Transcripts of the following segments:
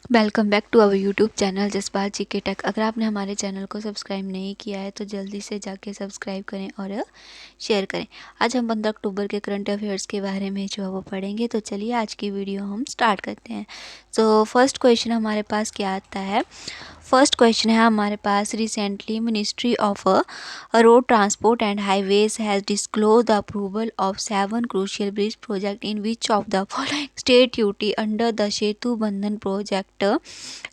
Welcome back to our YouTube channel Jaspal ji के tech. अगर आपने हमारे चैनल को सब्सक्राइब नहीं किया है तो जल्दी से जाके सब्सक्राइब करें और शेयर करें। आज हम 15 अक्टूबर के करंट अफेयर्स के बारे में जो है वो पढ़ेंगे। तो चलिए आज की वीडियो हम स्टार्ट करते हैं। तो फर्स्ट क्वेश्चन हमारे पास क्या आता है। फर्स्ट क्वेश्चन है हमारे पास, recently ministry of road transport and highways has disclose the approval of 7 crucial bridge project in which of the following state duty under the Setu Bandhan project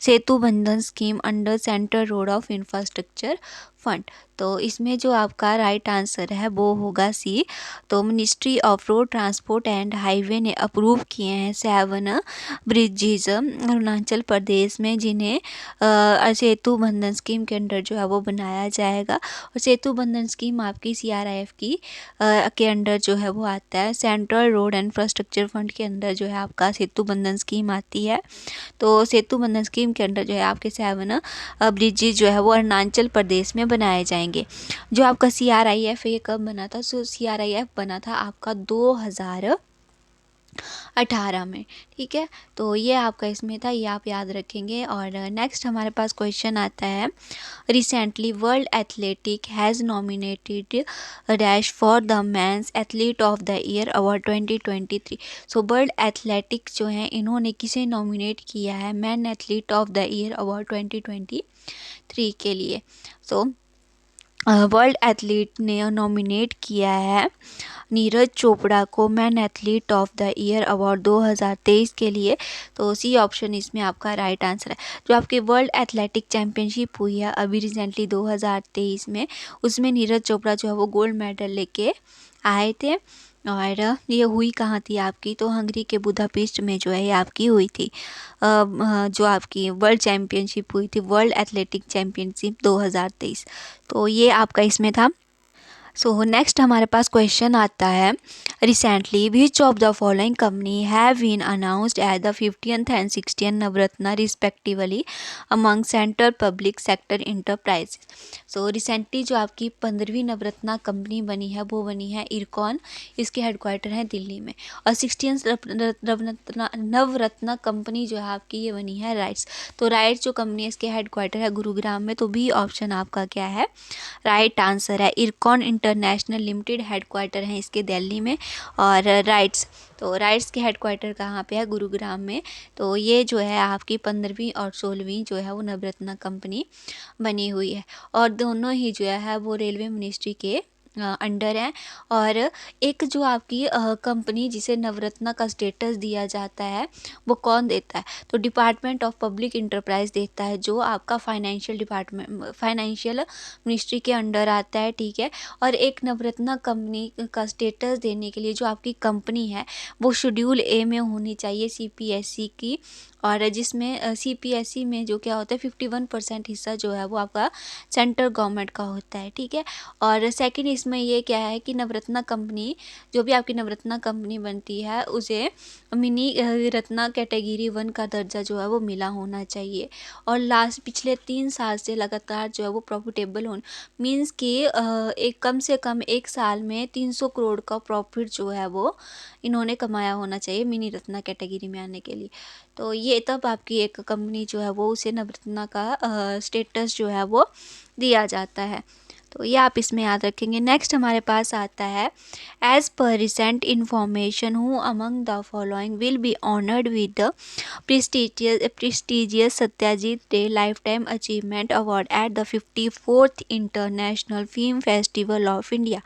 Setu Bandhan scheme under central road of infrastructure fund. तो इसमें जो आपका right answer है वो होगा सी। तो ministry of road transport and highway ने approve किए हैं 7 ब्रिजेज अरुणाचल प्रदेश में, जिन्हें सेतु बंधन स्कीम के अंडर जो है वो बनाया जाएगा। और सेतु बंधन स्कीम आपकी CRIF की के अंडर जो है वो आता है। सेंट्रल रोड इंफ्रास्ट्रक्चर फंड के अंदर जो है आपका सेतु बंधन स्कीम आती है। तो सेतु बंधन स्कीम के अंडर जो है आपके 7 ब्रिजेज जो है वो अरुणाचल प्रदेश में बनाए जाएंगे। जो आपका CRIF ये कब बना था? सो CRIF बना था आपका 2018 में। ठीक है, तो ये आपका इसमें था, ये आप याद रखेंगे। और नेक्स्ट हमारे पास क्वेश्चन आता है, recently world athletic has nominated dash for the men's athlete of the year award 2023। So world athletic जो है इन्होंने किसे नॉमिनेट किया है man athlete of the year award 2023 के लिए? सो वर्ल्ड एथलीट ने नॉमिनेट किया है नीरज चोपड़ा को man athlete of the year award 2023 के लिए। तो सी ऑप्शन इसमें आपका राइट आंसर है। जो आपकी वर्ल्ड एथलेटिक चैम्पियनशिप हुई है अभी रिसेंटली 2023 में, उसमें नीरज चोपड़ा जो है वो गोल्ड मेडल लेके आए थे। और ये हुई कहाँ थी आपकी? तो हंगरी के बुदापेस्ट में जो है ये आपकी हुई थी। जो आपकी वर्ल्ड चैम्पियनशिप हुई थी, वर्ल्ड एथलेटिक चैम्पियनशिप 2023। तो ये आपका इसमें था। सो नेक्स्ट हमारे पास क्वेश्चन आता है, recently which of the following company have been announced as the 50th and 60th Navratna respectively among central public sector enterprises. So recently जो आपकी 15वीं नवरत्न कंपनी बनी है वो बनी है इरकॉन, इसके हेडक्वार्टर है दिल्ली में। और 60th नवरत्न कंपनी जो है आपकी ये बनी है राइट्स। तो राइट्स जो कंपनी है इसके हेडक्वार्टर है गुरुग्राम में। तो बी ऑप्शन आपका क्या है? राइट आंसर है। इरकॉन इंटरनेशनल लिमिटेड हेडक्वार्टर है इसके दिल्ली में। और राइट्स, तो राइट्स के हेडक्वार्टर कहाँ पे है? गुरुग्राम में। तो ये जो है आपकी 15वीं और 16वीं जो है वो नवरत्न कंपनी बनी हुई है। और दोनों ही जो है वो रेलवे मिनिस्ट्री के अंडर है। और एक जो आपकी कंपनी जिसे नवरत्न का स्टेटस दिया जाता है वो कौन देता है? तो डिपार्टमेंट ऑफ पब्लिक इंटरप्राइज देता है, जो आपका फाइनेंशियल डिपार्टमेंट फाइनेंशियल मिनिस्ट्री के अंडर आता है। ठीक है, और एक नवरत्न कंपनी का स्टेटस देने के लिए जो आपकी कंपनी है वो शेड्यूल ए में होनी चाहिए CPSE की। और जिसमें CPSE में जो क्या होता है 51% हिस्सा जो है वो आपका सेंट्रल गवर्नमेंट का होता है। ठीक है, और सेकंड इसमें ये क्या है कि नवरत्न कंपनी, जो भी आपकी नवरत्न कंपनी बनती है उसे मिनी रत्ना कैटेगरी 1 का दर्जा जो है वो मिला होना चाहिए। और लास्ट पिछले 3 साल से लगातार जो है वो प्रॉफिटेबल होना, मीन्स कि एक कम से कम एक साल में 300 करोड़ का प्रॉफिट जो है वो इन्होंने कमाया होना चाहिए मिनी रत्ना कैटेगरी में आने के लिए। तो ये तब आपकी एक कंपनी जो है वो उसे नवरत्ना का स्टेटस जो है वो दिया जाता है। तो ये आप इसमें याद रखेंगे। नेक्स्ट हमारे पास आता है, एज पर recent information who among the following will be honoured with the prestigious Satyajit Ray life time achievement award at the 54th international film festival of India,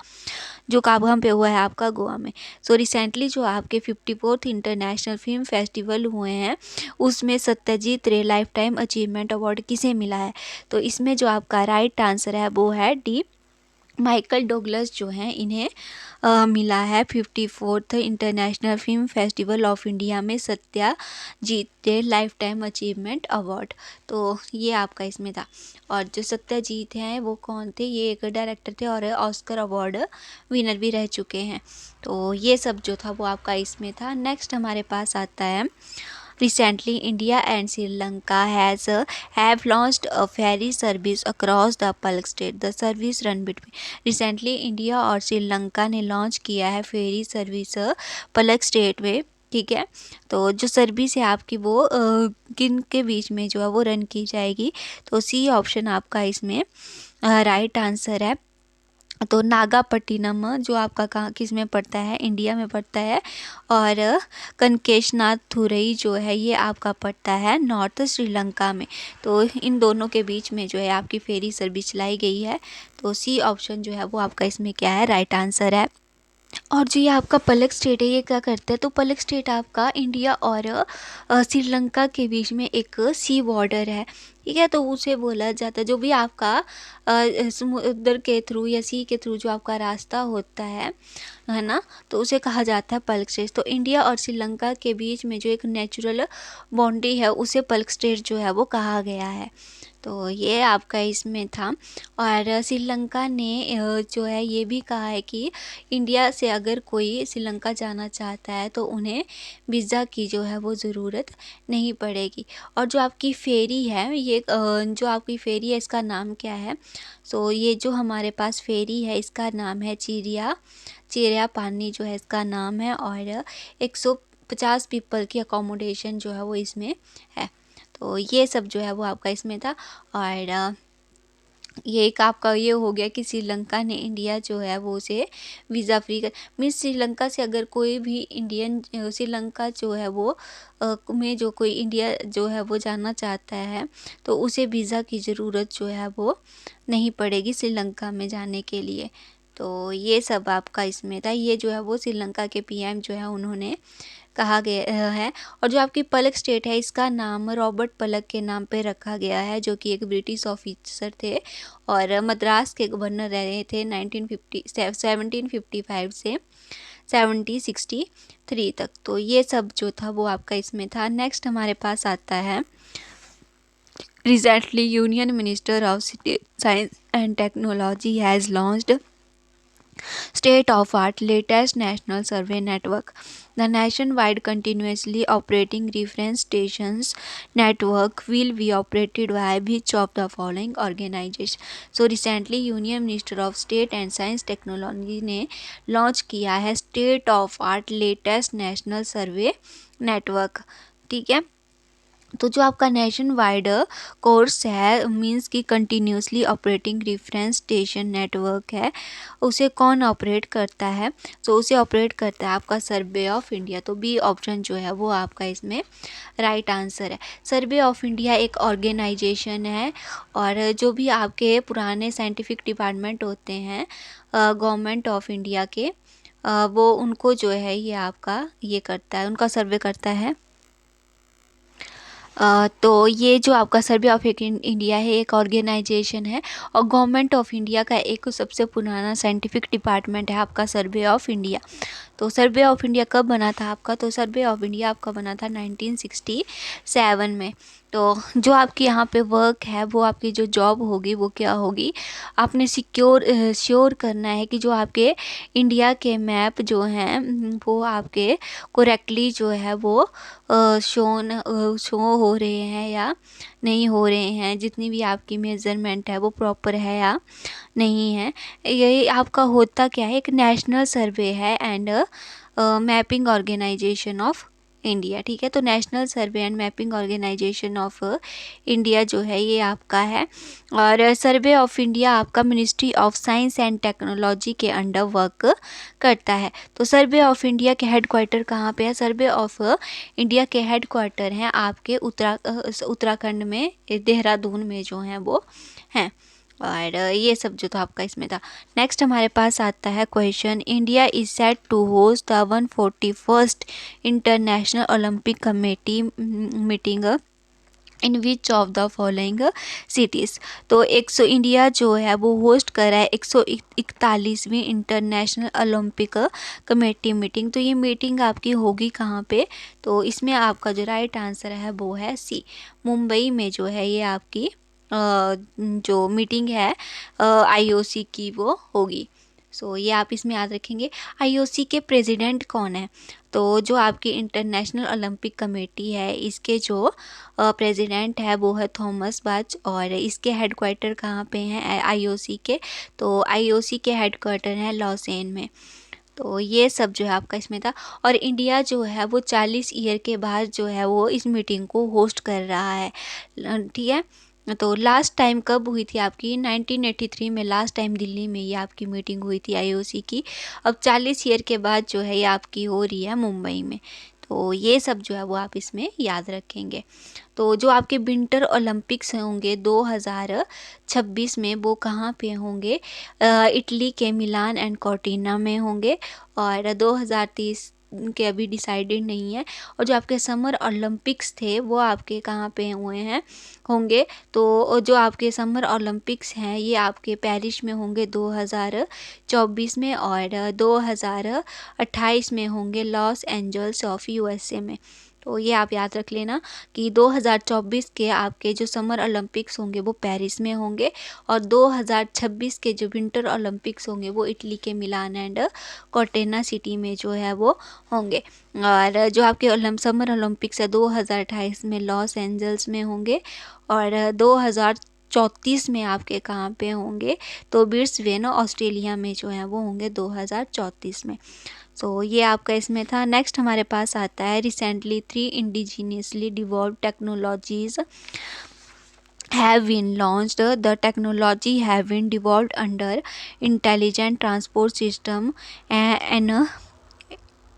जो काबगम पे हुआ है आपका गोवा में। सो रिसेंटली जो आपके 54th इंटरनेशनल फिल्म फेस्टिवल हुए हैं उसमें सत्यजीत रे लाइफ टाइम अचीवमेंट अवार्ड किसे मिला है? तो इसमें जो आपका राइट आंसर है वो है डी, माइकल डोगलस जो हैं इन्हें मिला है 54th international film festival of India में Satyajit Ray life time achievement award. तो ये आपका इसमें था। और जो सत्याजीत हैं वो कौन थे? ये एक डायरेक्टर थे और ऑस्कर अवार्ड विनर भी रह चुके हैं। तो ये सब जो था वो आपका इसमें था। नेक्स्ट हमारे पास आता है, recently India and Sri Lanka have launched a ferry service across the Palk State. The service run between recently India और श्रीलंका ने लॉन्च किया है फेरी सर्विस पलक स्टेट में ठीक है। तो जो सर्बी से आपकी वो किन के बीच में जो है वो रन की जाएगी, तो सी ऑप्शन आपका इसमें राइट आंसर है। तो नागापट्टिनम जो आपका कहाँ किस में पड़ता है, इंडिया में पड़ता है, और कनकेशनाथ थुरई जो है ये आपका पड़ता है नॉर्थ श्रीलंका में। तो इन दोनों के बीच में जो है आपकी फेरी सर्विस चलाई गई है। तो सी ऑप्शन जो है वो आपका इसमें क्या है, राइट आंसर है। और जो ये आपका पलक स्टेट है ये क्या करता है, तो पलक स्टेट आपका इंडिया और श्रीलंका के बीच में एक सी बॉर्डर है, ठीक है। तो उसे बोला जाता है, जो भी आपका समुद्र के थ्रू या सी के थ्रू जो आपका रास्ता होता है ना, तो उसे कहा जाता है पलक स्टेट। तो इंडिया और श्रीलंका के बीच में जो एक नेचुरल बाउंड्री है उसे पलक स्टेट जो है वो कहा गया है। तो ये आपका इसमें था। और श्रीलंका ने जो है ये भी कहा है कि इंडिया से अगर कोई श्रीलंका जाना चाहता है तो उन्हें वीज़ा की जो है वो ज़रूरत नहीं पड़ेगी। और जो आपकी फेरी है ये जो आपकी फेरी है इसका नाम क्या है, सो ये जो हमारे पास फेरी है इसका नाम है चिरिया पानी जो है इसका नाम है। और 150 पीपल की अकोमोडेशन जो है वो इसमें है। तो ये सब जो है वो आपका इसमें था। और ये एक आपका ये हो गया कि श्रीलंका ने इंडिया जो है वो उसे वीज़ा फ्री कर, मीन्स श्रीलंका से अगर कोई भी इंडियन श्रीलंका जो है वो में जो कोई इंडिया जो है वो जाना चाहता है तो उसे वीज़ा की ज़रूरत जो है वो नहीं पड़ेगी श्रीलंका में जाने के लिए। तो ये सब आपका इसमें था। ये जो है वो श्रीलंका के पीएम जो है उन्होंने कहा गया है। और जो आपकी पलक स्टेट है इसका नाम रॉबर्ट पलक के नाम पे रखा गया है, जो कि एक ब्रिटिश ऑफिसर थे और मद्रास के गवर्नर रहे थे 1755 से 1763 तक। तो ये सब जो था वो आपका इसमें था। नेक्स्ट हमारे पास आता है recently union minister of science and technology has launched state of art latest national survey network. The nationwide continuously operating reference stations network will be operated by which of the following organization? So recently Union Minister of State and Science Technology ने launch किया है state of art latest national survey network, ठीक है। तो जो आपका nation wide course है means कि continuously operating reference station network है, उसे कौन ऑपरेट करता है, तो उसे ऑपरेट करता है आपका सर्वे ऑफ इंडिया। तो बी ऑप्शन जो है वो आपका इसमें राइट आंसर है। सर्वे ऑफ इंडिया एक ऑर्गेनाइजेशन है और जो भी आपके पुराने साइंटिफिक डिपार्टमेंट होते हैं गवर्नमेंट ऑफ इंडिया के वो उनको जो है ये आपका ये करता है, उनका सर्वे करता है। तो ये जो आपका सर्वे ऑफ इंडिया है एक ऑर्गेनाइजेशन है और गवर्नमेंट ऑफ इंडिया का एक सबसे पुराना साइंटिफिक डिपार्टमेंट है आपका सर्वे ऑफ इंडिया। तो सर्वे ऑफ इंडिया कब बना था आपका, तो सर्वे ऑफ इंडिया आपका बना था 1967 में। तो जो आपकी यहाँ पे वर्क है वो आपकी जो जॉब होगी वो क्या होगी, आपने श्योर करना है कि जो आपके इंडिया के मैप जो हैं वो आपके करेक्टली जो है वो शो हो रहे हैं या नहीं हो रहे हैं, जितनी भी आपकी मेज़रमेंट है वो प्रॉपर है या नहीं है। यही आपका होता क्या है, एक नेशनल सर्वे है and mapping organisation of India, ठीक है। तो national survey and mapping organisation of India जो है ये आपका है। और सर्वे ऑफ इंडिया आपका ministry of science and technology के अंडर वर्क करता है। तो सर्वे ऑफ इंडिया के हेडक्वार्टर कहाँ पे है, सर्वे ऑफ इंडिया के हेडक्वार्टर हैं आपके उत्तराखंड में देहरादून में जो हैं वो हैं। और ये सब जो था आपका इसमें था। नेक्स्ट हमारे पास आता है question, India is set to host the 141st international Olympic committee meeting in which of the following cities. तो इंडिया जो है वो होस्ट कर रहा है 141वीं इंटरनेशनल ओलंपिक कमेटी मीटिंग। तो ये मीटिंग आपकी होगी कहाँ पे, तो इसमें आपका जो राइट आंसर है वो है सी, मुंबई में जो है ये आपकी जो मीटिंग है आईओसी की वो होगी। सो ये आप इसमें याद रखेंगे। आईओसी के प्रेसिडेंट कौन है, तो जो आपकी इंटरनेशनल ओलंपिक कमेटी है इसके जो प्रेसिडेंट है वो है थॉमस बाच और इसके हेडक्वार्टर कहाँ पे हैं आईओसी के, तो आईओसी के हेडक्वार्टर हैं लॉसेन में। तो ये सब जो है आपका इसमें था। और इंडिया जो है वो 40 ईयर के बाद जो है वो इस मीटिंग को होस्ट कर रहा है। ठीक है, तो लास्ट टाइम कब हुई थी आपकी? 1983 में लास्ट टाइम दिल्ली में ये आपकी मीटिंग हुई थी आईओसी की। अब 40 ईयर के बाद जो है ये आपकी हो रही है मुंबई में। तो ये सब जो है वो आप इसमें याद रखेंगे। तो जो आपके विंटर ओलंपिक्स होंगे 2026 में, वो कहाँ पे होंगे? इटली के मिलान एंड कॉर्टिना में होंगे। और 2030 के अभी डिसाइडेड नहीं है। और जो आपके समर ओलंपिक्स थे वो आपके कहाँ पे हुए हैं होंगे? तो जो आपके समर ओलंपिक्स हैं ये आपके पेरिस में होंगे 2024 में, और 2028 में होंगे लॉस एंजल्स ऑफ यूएसए में। तो ये आप याद रख लेना कि 2024 के आपके जो समर ओलंपिक्स होंगे वो पेरिस में होंगे, और 2026 के जो विंटर ओलंपिक्स होंगे वो इटली के मिलान एंड कॉर्टेना सिटी में जो है वो होंगे। और जो आपके समर ओलंपिक्स है 2028 में लॉस एंजल्स में होंगे, और 2034 में आपके कहाँ पे होंगे? तो ब्रिस्बेन ऑस्ट्रेलिया में जो है वो होंगे 2034 में। सो ये आपका इसमें था। नेक्स्ट हमारे पास आता है recently 3 indigenously devolve technologies have been launched. The technology have been developed under intelligent transport system and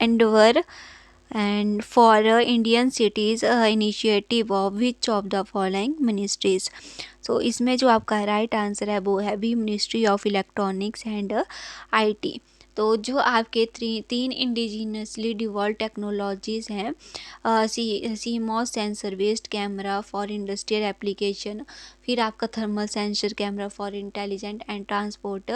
endeavor and for Indian cities initiative of which of the following ministries? So इसमें जो आपका right answer है वो है B, ministry of electronics and IT. तो जो आपके तीन इंडिजिनसली डिवॉल्व टेक्नोलॉजीज़ हैं, CMOS sensor based camera for industrial application, फिर आपका thermal sensor camera for intelligent and transport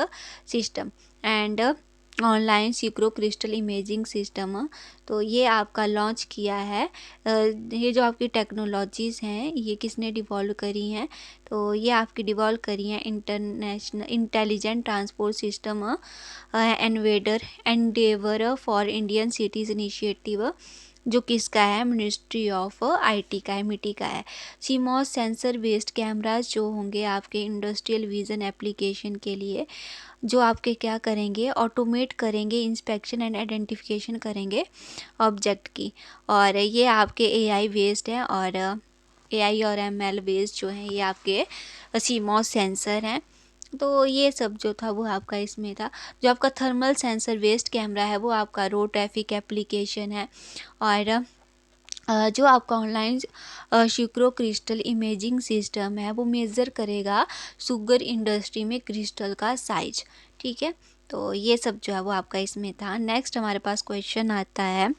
system, and online सिक्रो क्रिस्टल इमेजिंग सिस्टम। तो ये आपका लॉन्च किया है। ये जो आपकी टेक्नोलॉजीज़ हैं ये किसने डिवॉल्व करी हैं? तो ये आपकी डिवॉल्व करी हैं international intelligent transport system Endeavour for Indian cities initiative, जो किसका है? मिनिस्ट्री ऑफ आईटी का है, मिटी का है। सीमॉस सेंसर बेस्ड कैमराज जो होंगे आपके इंडस्ट्रियल विजन एप्लीकेशन के लिए, जो आपके क्या करेंगे? ऑटोमेट करेंगे इंस्पेक्शन एंड आइडेंटिफिकेशन करेंगे ऑब्जेक्ट की। और ये आपके एआई बेस्ड हैं, और एआई और एमएल बेस्ड जो हैं ये आपके सीमॉस सेंसर हैं। तो ये सब जो था वो आपका इसमें था। जो आपका थर्मल सेंसर बेस्ड कैमरा है वो आपका रोड ट्रैफिक एप्लीकेशन है। और जो आपका ऑनलाइन शिक्रो क्रिस्टल इमेजिंग सिस्टम है वो मेज़र करेगा शुगर इंडस्ट्री में क्रिस्टल का साइज। ठीक है, तो ये सब जो है वो आपका इसमें था। नेक्स्ट हमारे पास क्वेश्चन आता है।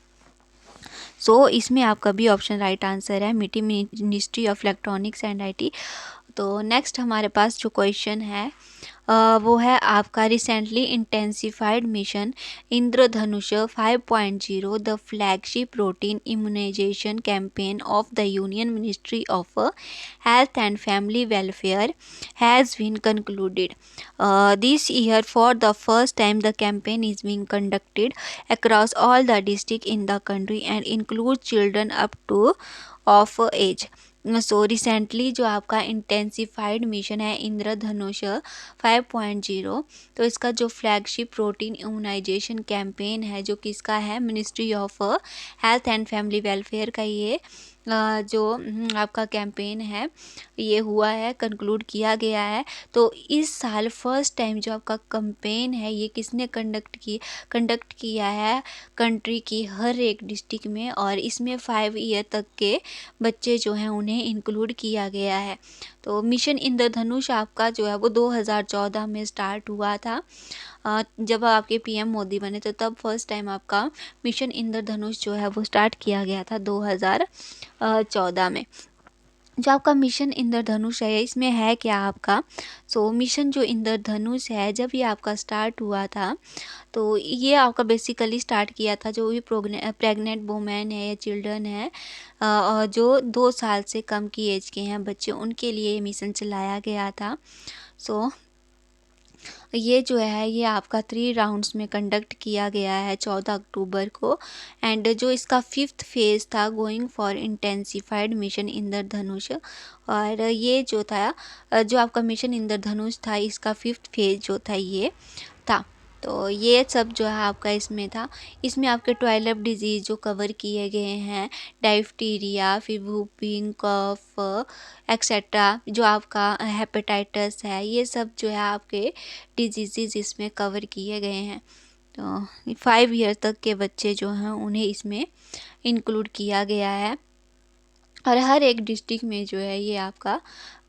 इसमें आपका भी ऑप्शन राइट आंसर है, MeitY ministry of electronics and IT. तो नेक्स्ट हमारे पास जो क्वेश्चन है वो है आपका recently intensified mission Indradhanush 5.0 the flagship routine immunisation campaign of the union ministry of health and family welfare has been concluded this year. For the first time the campaign is being conducted across all the district in the country and include children up to of age। Recently जो आपका intensified mission है इंद्रधनुष 5.0, तो इसका जो flagship protein immunisation campaign है जो किसका है? Ministry of health and family welfare का ये जो आपका कैंपेन है ये हुआ है, कंक्लूड किया गया है। तो इस साल फर्स्ट टाइम जो आपका कैंपेन है ये किसने कंडक्ट किया है? कंट्री की हर एक डिस्ट्रिक्ट में, और इसमें 5 ईयर तक के बच्चे जो हैं उन्हें इंक्लूड किया गया है। तो मिशन इंद्रधनुष आपका जो है वो 2014 में स्टार्ट हुआ था। जब आपके पीएम मोदी बने तो तब फर्स्ट टाइम आपका मिशन इंद्रधनुष जो है वो स्टार्ट किया गया था 2014 में। जो आपका मिशन इंद्रधनुष है इसमें है क्या आपका? मिशन जो इंद्रधनुष है जब ये आपका स्टार्ट हुआ था तो ये आपका बेसिकली स्टार्ट किया था जो भी प्रेग्नेंट वुमेन है या चिल्ड्रन है और जो 2 साल से कम की एज के हैं बच्चे, उनके लिए ये मिशन चलाया गया था। ये जो है ये आपका 3 राउंड्स में कंडक्ट किया गया है 14 अक्टूबर को। एंड जो इसका 5th फेज़ था गोइंग फॉर इंटेंसिफाइड मिशन इंद्रधनुष, और ये जो था जो आपका मिशन इंद्रधनुष था इसका 5th फेज़ जो था ये था। तो ये सब जो है आपका इसमें था। इसमें आपके 12 डिजीज़ जो कवर किए गए हैं, डायफ्टीरिया, फिर वूपिंग कफ एक्सेट्रा, जो आपका हेपेटाइटिस है, ये सब जो है आपके डिजीज़ इसमें कवर किए गए हैं। तो 5 ईयर तक के बच्चे जो हैं उन्हें इसमें इंक्लूड किया गया है और हर एक डिस्ट्रिक्ट में जो है ये आपका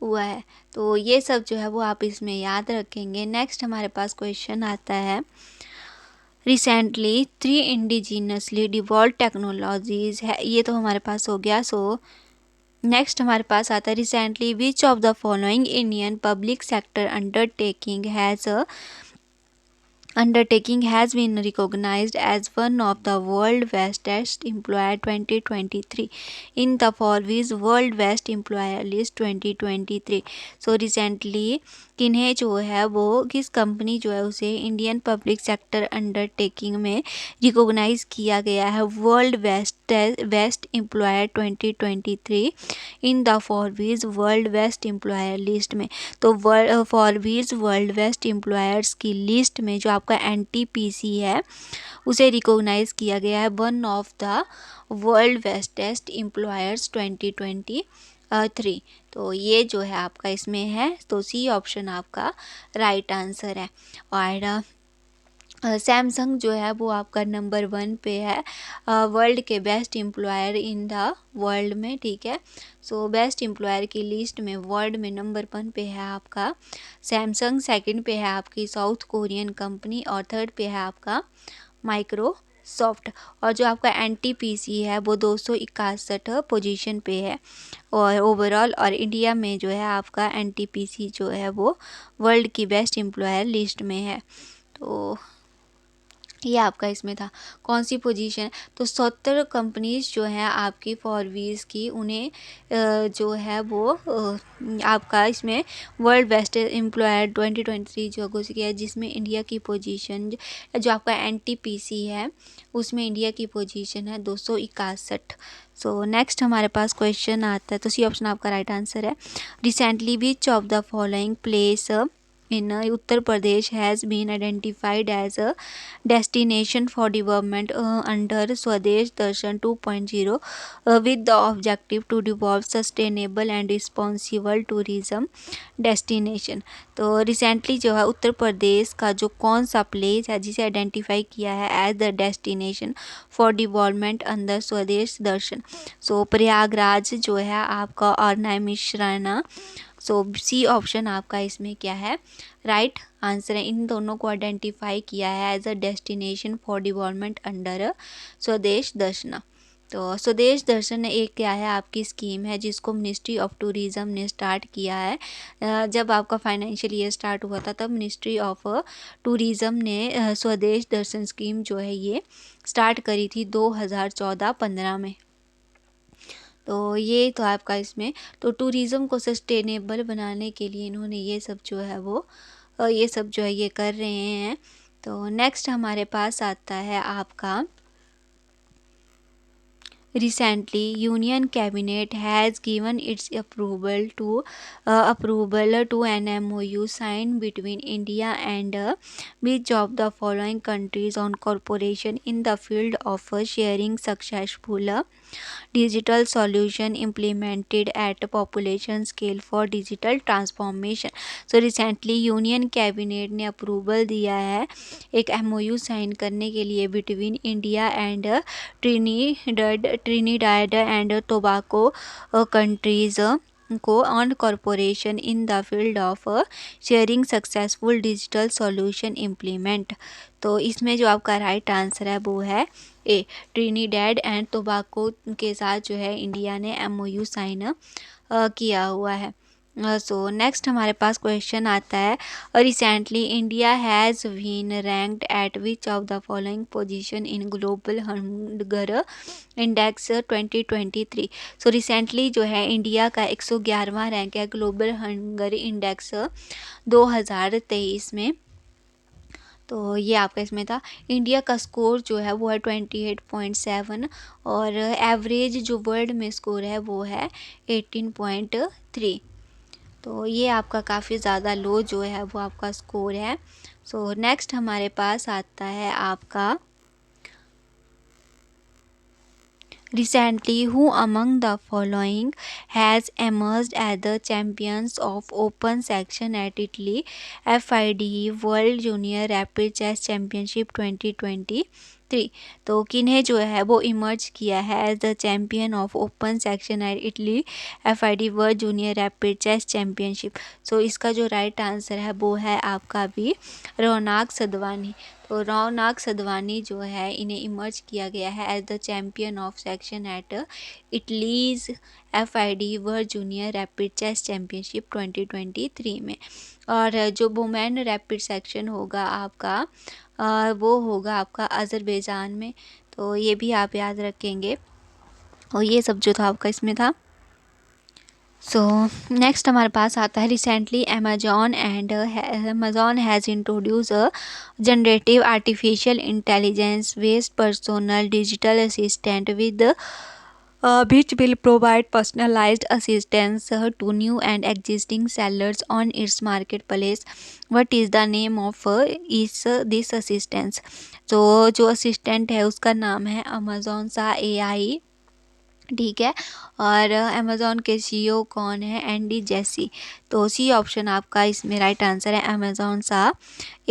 हुआ है। तो ये सब जो है वो आप इसमें याद रखेंगे। नेक्स्ट हमारे पास क्वेश्चन आता है, रिसेंटली 3 इंडिजिनसली डिवॉल्व टेक्नोलॉजीज है, ये तो हमारे पास हो गया। सो नेक्स्ट हमारे पास आता है, recently which of the following Indian public sector undertaking has been recognized as one of the world best employer 2023 in the Forbes World Best Employer List 2023। So recently किन्हें जो है वो किस कंपनी जो है उसे इंडियन पब्लिक सेक्टर अंडरटेकिंग में रिकॉग्नाइज किया गया है world best employer 2023 in the Forbes world best employer list में। तो फॉरबीज वर्ल्ड बेस्ट एम्प्लॉयर्स की लिस्ट में जो आपका NTPC है उसे रिकॉग्नाइज किया गया है one of the world bestest employers 2023। तो ये जो है आपका इसमें है, तो सी ऑप्शन आपका राइट आंसर है। और सैमसंग जो है वो आपका नंबर 1 पे है वर्ल्ड के best employer in the world में, ठीक है। सो बेस्ट एम्प्लॉयर की लिस्ट में वर्ल्ड में नंबर 1 पे है आपका सैमसंग, सेकंड पे है आपकी साउथ कोरियन कंपनी और थर्ड पे है आपका माइक्रोसॉफ्ट। और जो आपका NTPC है वो 261 पोजीशन पे है और ओवरऑल, और इंडिया में जो है आपका NTPC जो है वो वर्ल्ड की बेस्ट एम्प्लॉयर लिस्ट में है। तो ये आपका इसमें था कौन सी पोजीशन। तो 70 कंपनीज जो हैं आपकी फॉरवीज़ की, उन्हें जो है वो आपका इसमें वर्ल्ड बेस्ट एम्प्लॉयर 2023 जो घोषित किया है, जिसमें इंडिया की पोजीशन जो आपका NTPC है उसमें इंडिया की पोजीशन है 261। सो नेक्स्ट हमारे पास क्वेश्चन आता है, तो सी ऑप्शन आपका राइट आंसर है। Recently which of the following place in Uttar Pradesh has been identified as a destination for development under Swadesh Darshan 2.0 with the objective to develop sustainable and responsible tourism destination। तो recently जो है उत्तर प्रदेश का जो कौन सा place है जिसे identify किया है as the destination for development under Swadesh Darshan. सो प्रयागराज जो है आपका और नैमिषारण्य। सो सी ऑप्शन आपका इसमें क्या है राइट आंसर है। इन दोनों को आइडेंटिफाई किया है as a destination for development under Swadesh Darshan. तो स्वदेश दर्शन एक क्या है आपकी स्कीम है जिसको मिनिस्ट्री ऑफ टूरिज़्म ने स्टार्ट किया है। जब आपका फाइनेंशियल ईयर स्टार्ट हुआ था तब मिनिस्ट्री ऑफ टूरिज़्म ने स्वदेश दर्शन स्कीम जो है ये स्टार्ट करी थी 2014-15 में। तो ये तो आपका इसमें, तो टूरिज़्म को सस्टेनेबल बनाने के लिए इन्होंने ये सब जो है वो ये सब जो है ये कर रहे हैं। तो नेक्स्ट हमारे पास आता है आपका, recently union cabinet has given its approval to an MOU signed between India and which of the following countries on cooperation in the field of sharing successful digital solution implemented at population scale for digital transformation। So recently union cabinet ने approval दिया है एक MOU sign करने के लिए between India and Trinidad and Tobago countries को on corporation in the field of sharing successful digital solution implement. तो इसमें जो आपका राइट आंसर है वो है ए, ट्रिनिडाड एंड टोबाको के साथ जो है इंडिया ने MOU साइन किया हुआ है। सो नेक्स्ट हमारे पास क्वेश्चन आता है, recently India has been ranked at which of the following position in global hunger index 2023। So recently जो है इंडिया का 111वां रैंक है ग्लोबल हंगर इंडेक्स 2023 में। तो ये आपका इसमें था। इंडिया का स्कोर जो है वो है 28.7 और एवरेज जो वर्ल्ड में स्कोर है वो है 18.3। तो ये आपका काफ़ी ज़्यादा लो जो है वो आपका स्कोर है। सो नेक्स्ट हमारे पास आता है आपका Recently, who among the following has emerged as the champions of open section at Italy FIDE World Junior Rapid Chess Championship 2023? तो किन्हें जो है वो इमर्ज किया है as the champion of open section at Italy FIDE world junior rapid chess championship. So इसका जो right answer है वो है आपका भी रौनक सदवानी। तो रौनक सदवानी जो है इन्हें इमर्ज किया गया है as the champion of section at Italy's FIDE world junior rapid chess championship 2023 में। और जो वुमेन रैपिड सेक्शन होगा आपका वो होगा आपका अज़रबैजान में। तो ये भी आप याद रखेंगे। और ये सब जो था आपका इसमें था। सो नेक्स्ट हमारे पास आता है recently Amazon has introduce a generative artificial intelligence based personal digital assistant with which will provide personalized assistance to new and existing sellers on its marketplace. What is the name of this assistance? तो जो assistant है उसका नाम है Amazon सा AI। ठीक है। और अमेज़ॉन के CEO कौन है? Andy Jassy. तो सी ऑप्शन आपका इसमें राइट आंसर है अमेज़ॉन सा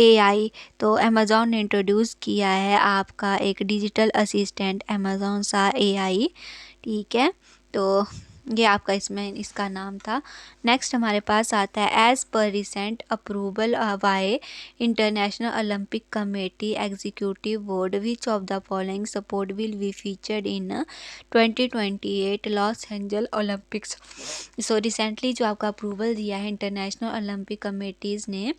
AI। तो अमेज़ॉन ने इंट्रोड्यूस किया है आपका एक डिजिटल असिस्टेंट अमेज़ॉन सा AI। ठीक है। तो ये आपका इसमें इसका नाम था। नेक्स्ट हमारे पास आता है as per recent approval bye international Olympic committee executive board which of the following sport will be featured in 2028 loss angel Olympics. So recently जो आपका अप्रूवल दिया है इंटरनेशनल ओलंपिक कमेटीज़ ने,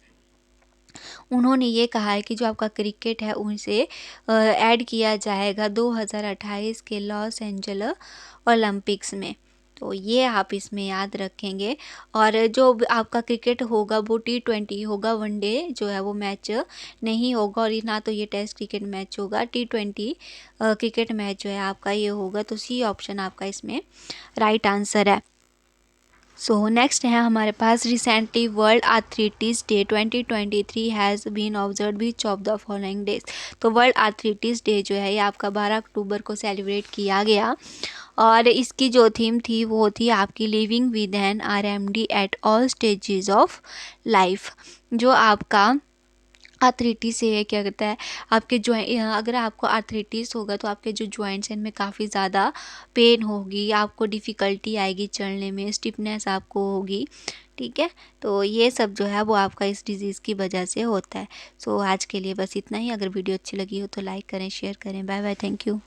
उन्होंने ये कहा है कि जो आपका क्रिकेट है उसे ऐड किया जाएगा 2028 के लॉस एंजल ओलंपिक्स में। तो ये आप इसमें याद रखेंगे। और जो आपका क्रिकेट होगा वो T20 होगा, वनडे जो है वो मैच नहीं होगा। और ना तो ये टेस्ट क्रिकेट मैच होगा, T20 क्रिकेट मैच जो है आपका ये होगा। तो सी ऑप्शन आपका इसमें राइट आंसर है। सो नेक्स्ट है हमारे पास recently world arthritis day 2023 has been observe which of the following days. तो वर्ल्ड आर्थराइटिस डे जो है ये आपका 12 अक्टूबर को सेलिब्रेट किया गया। और इसकी जो थीम थी वो थी आपकी living with an RMD at all stages of life. जो आपका आर्थराइटिस से क्या कहता है आपके अगर आपको आर्थराइटिस होगा तो आपके जो जॉइंट्स हैं इनमें काफ़ी ज़्यादा पेन होगी, आपको डिफ़िकल्टी आएगी चलने में, स्टिफनेस आपको होगी। ठीक है। तो ये सब जो है वो आपका इस डिज़ीज़ की वजह से होता है। सो आज के लिए बस इतना ही। अगर वीडियो अच्छी लगी हो तो लाइक करें, शेयर करें। Bye bye, thank you.